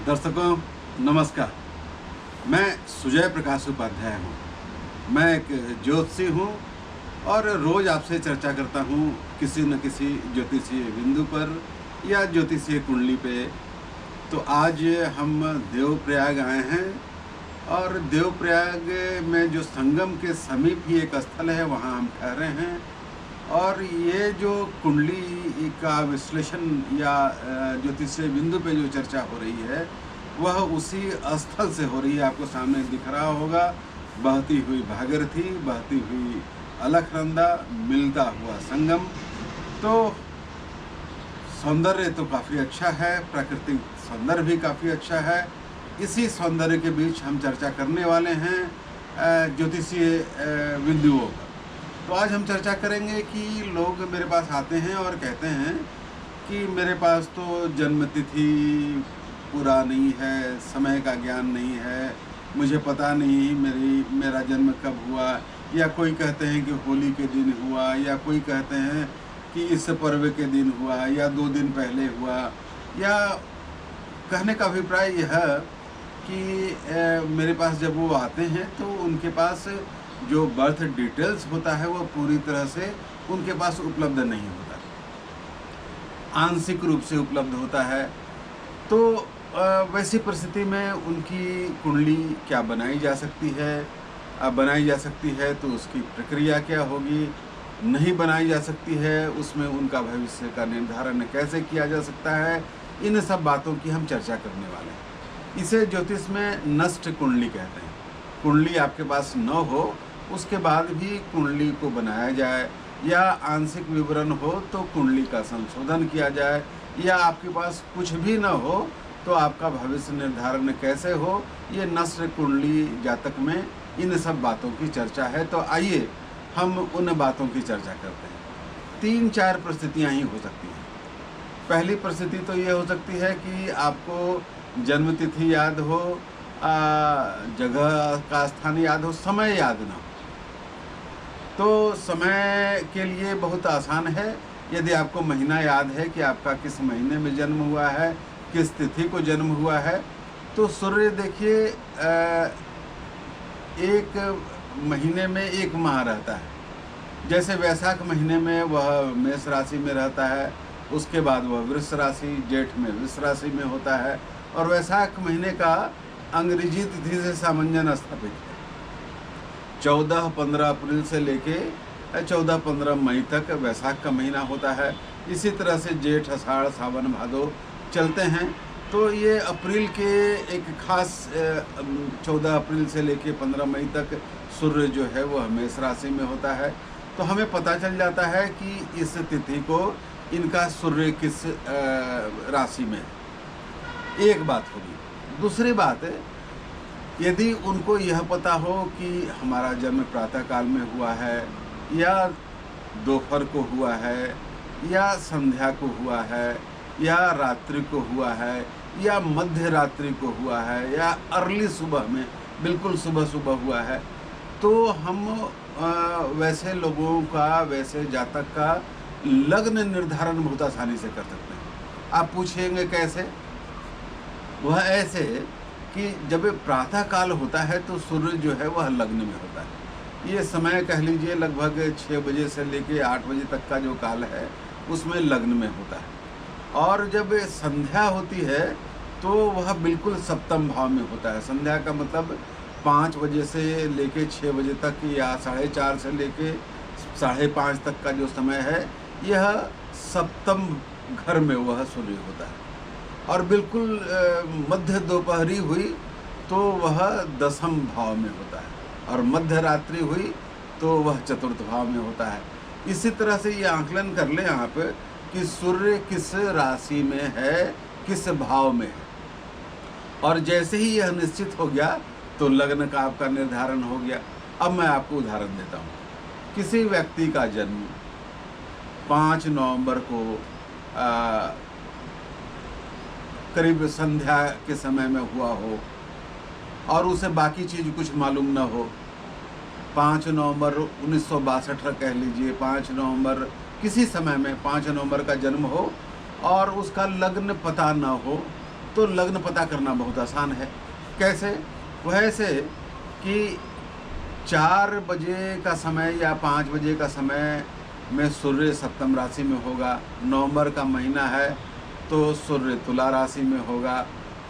दर्शकों नमस्कार। मैं सुजय प्रकाश उपाध्याय हूँ। मैं एक ज्योतिषी हूँ और रोज़ आपसे चर्चा करता हूँ किसी न किसी ज्योतिषीय बिंदु पर या ज्योतिषीय कुंडली पे। तो आज हम देवप्रयाग आए हैं और देवप्रयाग में जो संगम के समीप ही एक स्थल है, वहाँ हम ठहरे हैं। और ये जो कुंडली का विश्लेषण या ज्योतिषीय बिंदु पे जो चर्चा हो रही है वह उसी स्थल से हो रही है। आपको सामने दिख रहा होगा बहती हुई भागीरथी, बहती हुई अलकनंदा, मिलता हुआ संगम। तो सौंदर्य तो काफ़ी अच्छा है, प्राकृतिक सौंदर्य भी काफ़ी अच्छा है। इसी सौंदर्य के बीच हम चर्चा करने वाले हैं ज्योतिषीय बिंदुओं पर। तो आज हम चर्चा करेंगे कि लोग मेरे पास आते हैं और कहते हैं कि मेरे पास तो जन्म तिथि पूरा नहीं है, समय का ज्ञान नहीं है, मुझे पता नहीं मेरा जन्म कब हुआ। या कोई कहते हैं कि होली के दिन हुआ, या कोई कहते हैं कि इस पर्व के दिन हुआ, या 2 दिन पहले हुआ। या कहने का अभिप्राय यह कि मेरे पास जब वो आते हैं तो उनके पास जो बर्थ डिटेल्स होता है वो पूरी तरह से उनके पास उपलब्ध नहीं होता, आंशिक रूप से उपलब्ध होता है। तो वैसी परिस्थिति में उनकी कुंडली क्या बनाई जा सकती है? बनाई जा सकती है तो उसकी प्रक्रिया क्या होगी? नहीं बनाई जा सकती है, उसमें उनका भविष्य का निर्धारण कैसे किया जा सकता है? इन सब बातों की हम चर्चा करने वाले हैं। इसे ज्योतिष में नष्ट कुंडली कहते हैं। कुंडली आपके पास न हो उसके बाद भी कुंडली को बनाया जाए, या आंशिक विवरण हो तो कुंडली का संशोधन किया जाए, या आपके पास कुछ भी न हो तो आपका भविष्य निर्धारण कैसे हो, ये नष्ट कुंडली जातक में इन सब बातों की चर्चा है। तो आइए हम उन बातों की चर्चा करते हैं। 3-4 परिस्थितियाँ ही हो सकती हैं। पहली परिस्थिति तो ये हो सकती है कि आपको जन्म तिथि याद हो, जगह का स्थान याद हो, समय याद ना हो। तो समय के लिए बहुत आसान है। यदि आपको महीना याद है कि आपका किस महीने में जन्म हुआ है, किस तिथि को जन्म हुआ है, तो सूर्य देखिए एक महीने में एक माह रहता है। जैसे वैशाख महीने में वह मेष राशि में रहता है, उसके बाद वह वृष राशि, जेठ में वृष राशि में होता है। और वैशाख महीने का अंग्रेजी तिथि से सामंजस्य स्थापित है। 14-15 अप्रैल से लेके 14-15 मई तक वैशाख का महीना होता है। इसी तरह से जेठ, आषाढ़, सावन, भादो चलते हैं। तो ये अप्रैल के एक खास 14 अप्रैल से लेके 15 मई तक सूर्य जो है वह मेष राशि में होता है। तो हमें पता चल जाता है कि इस तिथि को इनका सूर्य किस राशि में है। एक बात होगी। दूसरी बात है, यदि उनको यह पता हो कि हमारा जन्म प्रातः काल में हुआ है, या दोपहर को हुआ है, या संध्या को हुआ है, या रात्रि को हुआ है, या मध्य रात्रि को हुआ है, या अर्ली सुबह में, बिल्कुल सुबह सुबह हुआ है, तो हम वैसे लोगों का, वैसे जातक का लग्न निर्धारण बहुत आसानी से कर सकते हैं। आप पूछेंगे कैसे? वह ऐसे कि जब प्रातः काल होता है तो सूर्य जो है वह लग्न में होता है। ये समय कह लीजिए लगभग 6 बजे से लेके 8 बजे तक का जो काल है उसमें लग्न में होता है। और जब संध्या होती है तो वह बिल्कुल सप्तम भाव में होता है। संध्या का मतलब 5 बजे से लेके 6 बजे तक, या 4:30 से लेके 5:30 तक का जो समय है, यह सप्तम घर में वह सूर्य होता है। और बिल्कुल मध्य दोपहरी हुई तो वह 10वें भाव में होता है, और मध्य रात्रि हुई तो वह 4th भाव में होता है। इसी तरह से ये आकलन कर लें आप कि सूर्य किस राशि में है, किस भाव में है। और जैसे ही यह निश्चित हो गया तो लग्न का आपका निर्धारण हो गया। अब मैं आपको उदाहरण देता हूँ। किसी व्यक्ति का जन्म 5 नवंबर को करीब संध्या के समय में हुआ हो, और उसे बाकी चीज़ कुछ मालूम न हो। 5 नवंबर 1962 कह लीजिए, 5 नवंबर किसी समय में 5 नवंबर का जन्म हो, और उसका लग्न पता न हो, तो लग्न पता करना बहुत आसान है। कैसे? वह ऐसे कि 4 बजे का समय या 5 बजे का समय में सूर्य सप्तम राशि में होगा। नवंबर का महीना है तो सूर्य तुला राशि में होगा,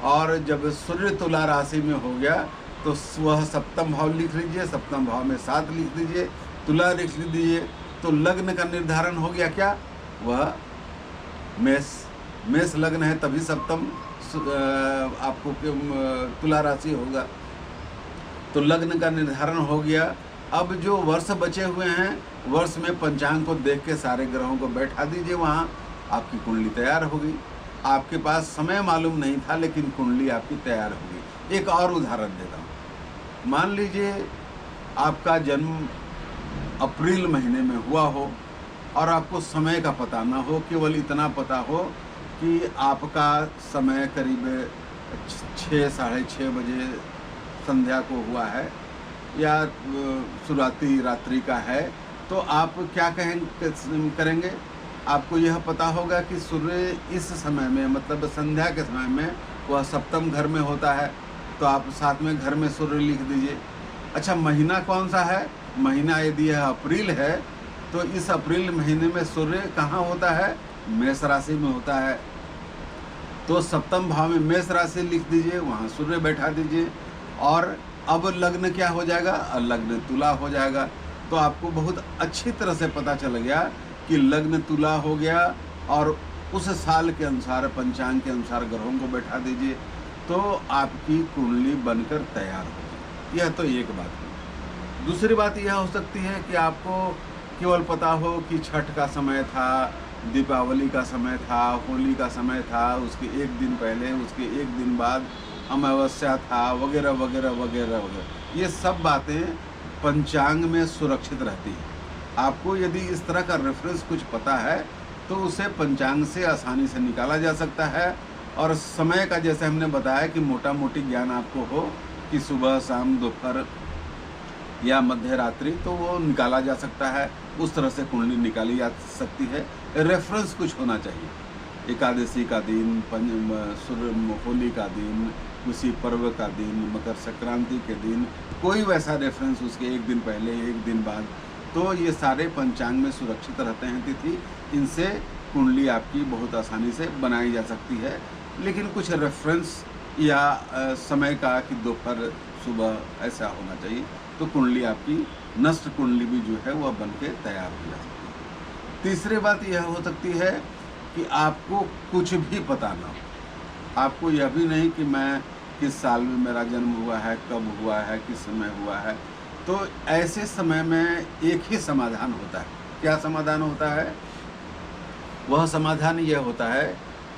और जब सूर्य तुला राशि में हो गया तो वह सप्तम भाव लिख लीजिए, सप्तम भाव में 7 लिख दीजिए, तुला लिख दीजिए, तो लग्न का निर्धारण हो गया। क्या? वह मेष लग्न है, तभी सप्तम आपको तुला राशि होगा, तो लग्न का निर्धारण हो गया। अब जो वर्ष बचे हुए हैं, वर्ष में पंचांग को देख के सारे ग्रहों को बैठा दीजिए, वहाँ आपकी कुंडली तैयार होगी। आपके पास समय मालूम नहीं था, लेकिन कुंडली आपकी तैयार होगी। एक और उदाहरण देता हूँ। मान लीजिए आपका जन्म अप्रैल महीने में हुआ हो और आपको समय का पता ना हो, केवल इतना पता हो कि आपका समय करीब 6 साढ़े 6 बजे संध्या को हुआ है या शुरुआती रात्रि का है, तो आप क्या करेंगे? आपको यह पता होगा कि सूर्य इस समय में, मतलब संध्या के समय में, वह सप्तम घर में होता है, तो आप साथ में घर में सूर्य लिख दीजिए। अच्छा, महीना कौन सा है? महीना यदि यह अप्रैल है तो इस अप्रैल महीने में सूर्य कहाँ होता है? मेष राशि में होता है, तो सप्तम भाव में मेष राशि लिख दीजिए, वहाँ सूर्य बैठा दीजिए, और अब लग्न क्या हो जाएगा? लग्न तुला हो जाएगा। तो आपको बहुत अच्छी तरह से पता चल गया कि लग्न तुला हो गया, और उस साल के अनुसार, पंचांग के अनुसार ग्रहों को बैठा दीजिए, तो आपकी कुंडली बनकर तैयार होगी। यह तो एक बात है। दूसरी बात यह हो सकती है कि आपको केवल पता हो कि छठ का समय था, दीपावली का समय था, होली का समय था, उसके एक दिन पहले, उसके एक दिन बाद अमावस्या था, वगैरह वगैरह वगैरह वगैरह। ये सब बातें पंचांग में सुरक्षित रहती हैं। आपको यदि इस तरह का रेफरेंस कुछ पता है तो उसे पंचांग से आसानी से निकाला जा सकता है, और समय का जैसे हमने बताया कि मोटा मोटी ज्ञान आपको हो कि सुबह, शाम, दोपहर या मध्य रात्रि, तो वो निकाला जा सकता है। उस तरह से कुंडली निकाली जा सकती है। रेफरेंस कुछ होना चाहिए। एकादशी का दिन, होली का दिन, किसी पर्व का दिन, मकर संक्रांति के दिन, कोई वैसा रेफरेंस उसके एक दिन पहले, एक दिन बाद, तो ये सारे पंचांग में सुरक्षित रहते हैं तिथि। इनसे कुंडली आपकी बहुत आसानी से बनाई जा सकती है। लेकिन कुछ रेफरेंस या समय का कि दोपहर, सुबह ऐसा होना चाहिए, तो कुंडली आपकी, नष्ट कुंडली भी जो है वह बन के तैयार हो जा सकती है। तीसरी बात यह हो सकती है कि आपको कुछ भी पता ना हो। आपको यह भी नहीं कि मैं किस साल में मेरा जन्म हुआ है, कब हुआ है, किस समय हुआ है, तो ऐसे समय में एक ही समाधान होता है। क्या समाधान होता है? वह समाधान यह होता है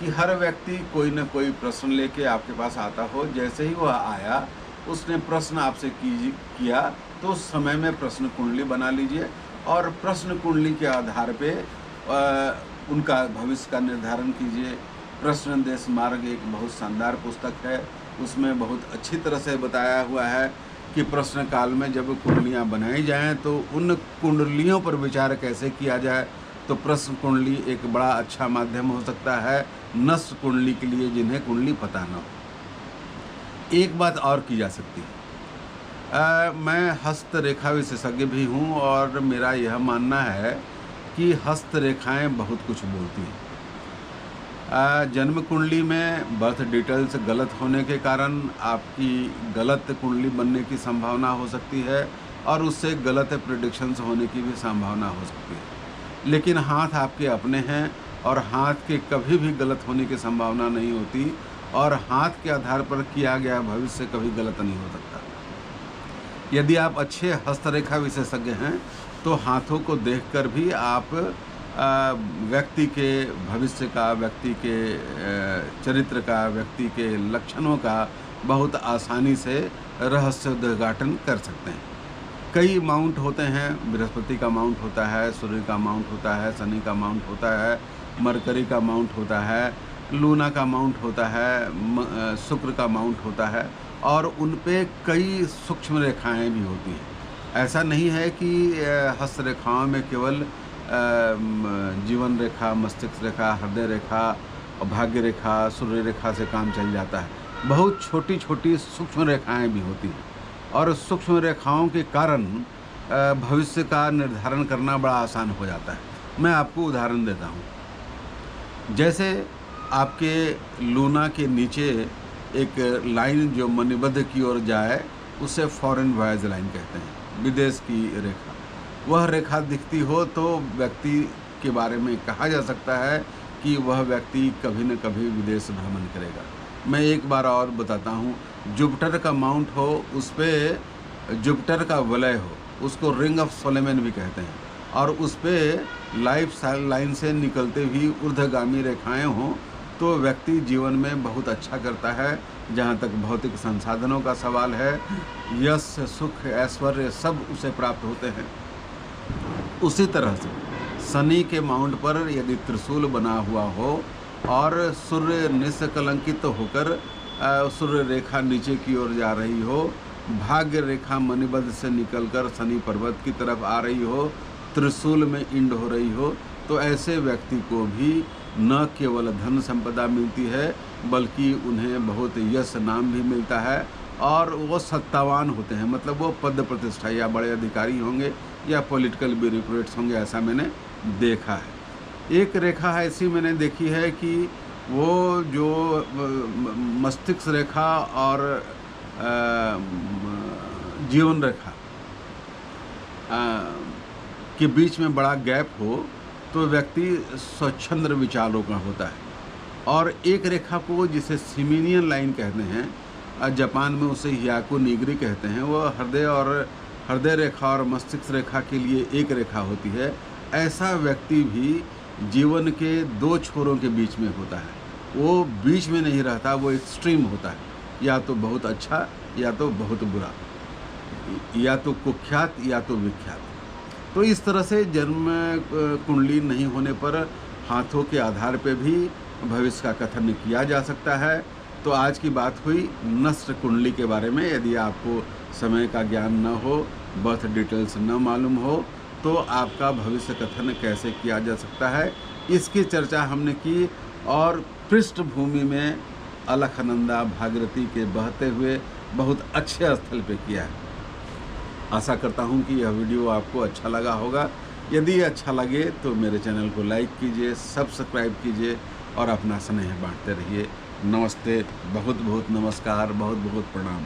कि हर व्यक्ति कोई न कोई प्रश्न लेके आपके पास आता हो। जैसे ही वह आया, उसने प्रश्न आपसे किया, तो उस समय में प्रश्न कुंडली बना लीजिए, और प्रश्न कुंडली के आधार पे उनका भविष्य का निर्धारण कीजिए। प्रश्न देश मार्ग एक बहुत शानदार पुस्तक है, उसमें बहुत अच्छी तरह से बताया हुआ है कि प्रश्न काल में जब कुंडलियाँ बनाई जाएं तो उन कुंडलियों पर विचार कैसे किया जाए। तो प्रश्न कुंडली एक बड़ा अच्छा माध्यम हो सकता है नष्ट कुंडली के लिए, जिन्हें कुंडली पता न हो। एक बात और की जा सकती है। मैं हस्तरेखा विशेषज्ञ भी हूँ, और मेरा यह मानना है कि हस्तरेखाएं बहुत कुछ बोलती हैं। जन्म कुंडली में बर्थ डिटेल्स गलत होने के कारण आपकी गलत कुंडली बनने की संभावना हो सकती है, और उससे गलत प्रेडिक्शंस होने की भी संभावना हो सकती है। लेकिन हाथ आपके अपने हैं, और हाथ के कभी भी गलत होने की संभावना नहीं होती, और हाथ के आधार पर किया गया भविष्य कभी गलत नहीं हो सकता। यदि आप अच्छे हस्तरेखा विशेषज्ञ हैं तो हाथों को देखकर भी आप व्यक्ति के भविष्य का, व्यक्ति के चरित्र का, व्यक्ति के लक्षणों का बहुत आसानी से रहस्य उद्घाटन कर सकते हैं। कई माउंट होते हैं, बृहस्पति का माउंट होता है, सूर्य का माउंट होता है, शनि का माउंट होता है, मरकरी का माउंट होता है, लूना का माउंट होता है, शुक्र का माउंट होता है, और उन पे कई सूक्ष्म रेखाएं भी होती हैं। ऐसा नहीं है कि हस्तरेखाओं में केवल जीवन रेखा, मस्तिष्क रेखा, हृदय रेखा और भाग्य रेखा, सूर्य रेखा से काम चल जाता है। बहुत छोटी छोटी सूक्ष्म रेखाएं भी होती हैं और सूक्ष्म रेखाओं के कारण भविष्य का निर्धारण करना बड़ा आसान हो जाता है। मैं आपको उदाहरण देता हूँ। जैसे आपके लूना के नीचे एक लाइन जो मणिबद्ध की ओर जाए उसे फॉरेन वॉयज लाइन कहते हैं, विदेश की रेखा। वह रेखा दिखती हो तो व्यक्ति के बारे में कहा जा सकता है कि वह व्यक्ति कभी न कभी विदेश भ्रमण करेगा। मैं एक बार और बताता हूँ, जुपिटर का माउंट हो, उस पर जुपिटर का वलय हो, उसको रिंग ऑफ सोलेमन भी कहते हैं, और उस पर लाइफ लाइन से निकलते हुई ऊर्ध्वगामी रेखाएं हों तो व्यक्ति जीवन में बहुत अच्छा करता है। जहाँ तक भौतिक संसाधनों का सवाल है, यश, सुख, ऐश्वर्य सब उसे प्राप्त होते हैं। उसी तरह से शनि के माउंट पर यदि त्रिशूल बना हुआ हो और सूर्य निष्कलंकित होकर सूर्य रेखा नीचे की ओर जा रही हो, भाग्य रेखा मणिबद्ध से निकलकर शनि पर्वत की तरफ आ रही हो, त्रिशूल में इंड हो रही हो, तो ऐसे व्यक्ति को भी न केवल धन संपदा मिलती है बल्कि उन्हें बहुत यश नाम भी मिलता है और वो सत्तावान होते हैं। मतलब वो पद प्रतिष्ठा या बड़े अधिकारी होंगे या पॉलिटिकल ब्यूरोक्रेट्स होंगे, ऐसा मैंने देखा है। एक रेखा ऐसी मैंने देखी है कि वो जो मस्तिष्क रेखा और जीवन रेखा के बीच में बड़ा गैप हो तो व्यक्ति स्वच्छंद विचारों का होता है। और एक रेखा को जिसे सिमिनियन लाइन कहते हैं, जापान में उसे हियाकू निगरी कहते हैं, वो हृदय रेखा और मस्तिष्क रेखा के लिए एक रेखा होती है। ऐसा व्यक्ति भी जीवन के दो छोरों के बीच में होता है। वो बीच में नहीं रहता, वो एक्सट्रीम होता है, या तो बहुत अच्छा या तो बहुत बुरा, या तो कुख्यात या तो विख्यात। तो इस तरह से जन्म कुंडली नहीं होने पर हाथों के आधार पे भी भविष्य का कथन किया जा सकता है। तो आज की बात हुई नष्ट कुंडली के बारे में। यदि आपको समय का ज्ञान न हो, बर्थ डिटेल्स न मालूम हो, तो आपका भविष्य कथन कैसे किया जा सकता है, इसकी चर्चा हमने की और पृष्ठभूमि में अलखनंदा भागीरथी के बहते हुए बहुत अच्छे स्थल पे किया है। आशा करता हूँ कि यह वीडियो आपको अच्छा लगा होगा। यदि अच्छा लगे तो मेरे चैनल को लाइक कीजिए, सब्सक्राइब कीजिए और अपना स्नेह बांटते रहिए। नमस्ते, बहुत बहुत नमस्कार, बहुत बहुत प्रणाम।